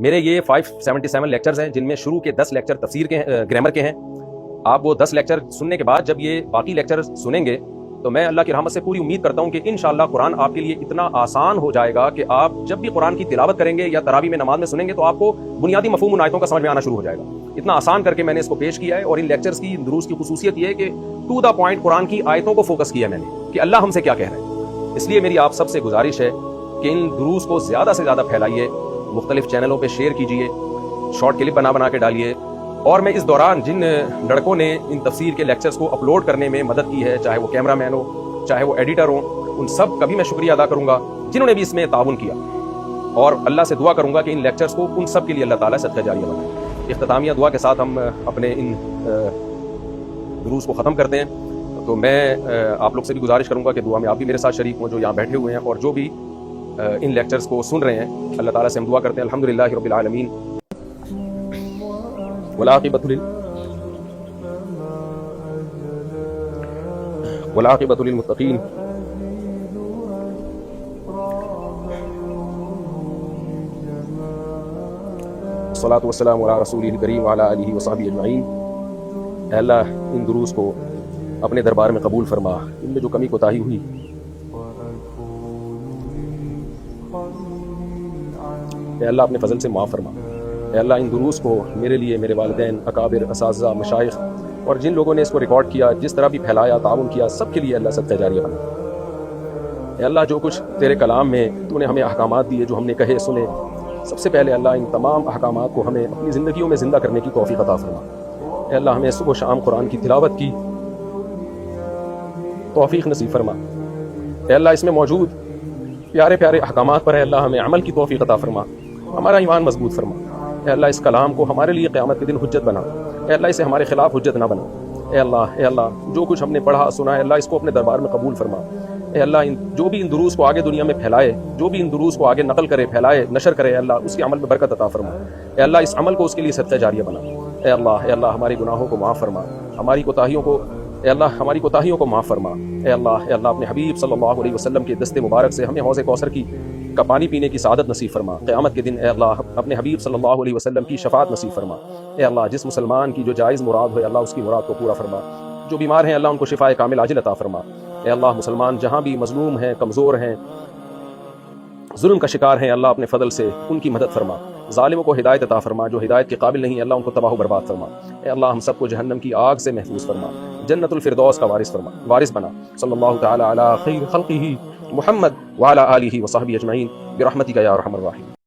میرے یہ 577 لیکچرز ہیں، جن میں شروع کے 10 لیکچر تفسیر کے گرامر کے ہیں۔ آپ وہ 10 لیکچر سننے کے بعد جب یہ باقی لیکچر سنیں گے تو میں اللہ کی رحمت سے پوری امید کرتا ہوں کہ انشاءاللہ قرآن آپ کے لیے اتنا آسان ہو جائے گا کہ آپ جب بھی قرآن کی تلاوت کریں گے یا تراویح میں نماز میں سنیں گے تو آپ کو بنیادی مفہوم ان آیتوں کا سمجھ میں آنا شروع ہو جائے گا۔ اتنا آسان کر کے میں نے اس کو پیش کیا ہے، اور ان لیکچرز کی دروس کی خصوصیت یہ ہے کہ ٹو دا پوائنٹ قرآن کی آیتوں کو فوکس کیا ہے میں نے کہ اللہ ہم سے کیا کہہ رہے ہیں۔ اس لیے میری آپ سب سے گزارش ہے کہ ان دروس کو زیادہ سے زیادہ پھیلائیے، مختلف چینلوں پہ شیئر کیجئے، شارٹ کلپ بنا کے ڈالیے۔ اور میں اس دوران جن لڑکوں نے ان تفسیر کے لیکچرز کو اپلوڈ کرنے میں مدد کی ہے، چاہے وہ کیمرہ مین ہو، چاہے وہ ایڈیٹر ہوں، ان سب کا بھی میں شکریہ ادا کروں گا جنہوں نے بھی اس میں تعاون کیا، اور اللہ سے دعا کروں گا کہ ان لیکچرز کو ان سب کے لیے اللہ تعالیٰ صدقہ جاریہ بنائے۔ اختتامیہ دعا کے ساتھ ہم اپنے ان دروس کو ختم کرتے ہیں۔ تو میں آپ لوگ سے بھی گزارش کروں گا کہ دعا میں آپ بھی میرے ساتھ شریک ہوں، جو یہاں بیٹھے ہوئے ہیں اور جو بھی ان لیکچرز کو سن رہے ہیں۔ اللہ تعالیٰ سے ہم دعا کرتے ہیں، الحمدللہ رب العالمین، والعاقبۃ للمتقین، الصلاۃ والسلام علی رسولہ الکریم وعلی آلہ وصحبہ اجمعین۔ اے اللہ ان دروس کو اپنے دربار میں قبول فرما، ان میں جو کمی کوتاہی ہوئی اے اللہ اپنے فضل سے معاف فرما۔ اے اللہ ان دروس کو میرے لیے، میرے والدین، اکابر، اساتذہ، مشائخ اور جن لوگوں نے اس کو ریکارڈ کیا، جس طرح بھی پھیلایا، تعاون کیا، سب کے لیے اللہ صدقہ جاریہ بنا۔ اے اللہ جو کچھ تیرے کلام میں تو نے ہمیں احکامات دیے، جو ہم نے کہے سنے، سب سے پہلے اللہ ان تمام احکامات کو ہمیں اپنی زندگیوں میں زندہ کرنے کی توفیق عطا فرما۔ اے اللہ ہمیں صبح و شام قرآن کی تلاوت کی توفیق نصیب فرما۔ اے اللہ اس میں موجود پیارے پیارے احکامات پر اے اللہ ہمیں عمل کی توفیق عطا فرما، ہمارا ایمان مضبوط فرما۔ اے اللہ اس کلام کو ہمارے لیے قیامت کے دن حجت بنا۔ اے اللہ اسے ہمارے خلاف حجت نہ بنا۔ اے اللہ جو کچھ ہم نے پڑھا سنا ہے اللہ اس کو اپنے دربار میں قبول فرما۔ اے اللہ جو بھی ان دروس کو آگے دنیا میں پھیلائے، جو بھی ان دروس کو آگے نقل کرے، پھیلائے، نشر کرے، اے اللہ اس کے عمل میں برکت عطا فرما۔ اے اللہ اس عمل کو اس کے لیے صدقہ جاریہ بنا۔ اے اللہ ہمارے گناہوں کو معاف فرما، ہماری کوتاہیوں کو معاف فرما۔ اے اللہ اپنے حبیب صلی اللہ علیہ وسلم کے دست مبارک سے ہمیں حوض کوثر کا پانی پینے کی سعادت نصیب فرما۔ قیامت کے دن اے اللہ اپنے حبیب صلی اللہ علیہ وسلم کی شفاعت نصیب فرما۔ اے اللہ جس مسلمان کی جو جائز مراد ہو اللہ اس کی مراد کو پورا فرما، جو بیمار ہیں اللہ ان کو شفاء کامل عاجل عطا فرما۔ اے اللہ مسلمان جہاں بھی مظلوم ہیں، کمزور ہیں، ظلم کا شکار ہیں، اللہ اپنے فضل سے ان کی مدد فرما۔ ظالموں کو ہدایت عطا فرما، جو ہدایت کے قابل نہیں اللہ ان کو تباہ و برباد فرما۔ اے اللہ ہم سب کو جہنم کی آگ سے محفوظ فرما، جنت الفردوس کا وارث بنا۔ صلی اللہ تعالی علی خیر خلقہ محمد وعلی آلہ وصحبہ اجمعین برحمتک یا ارحم الراحمین۔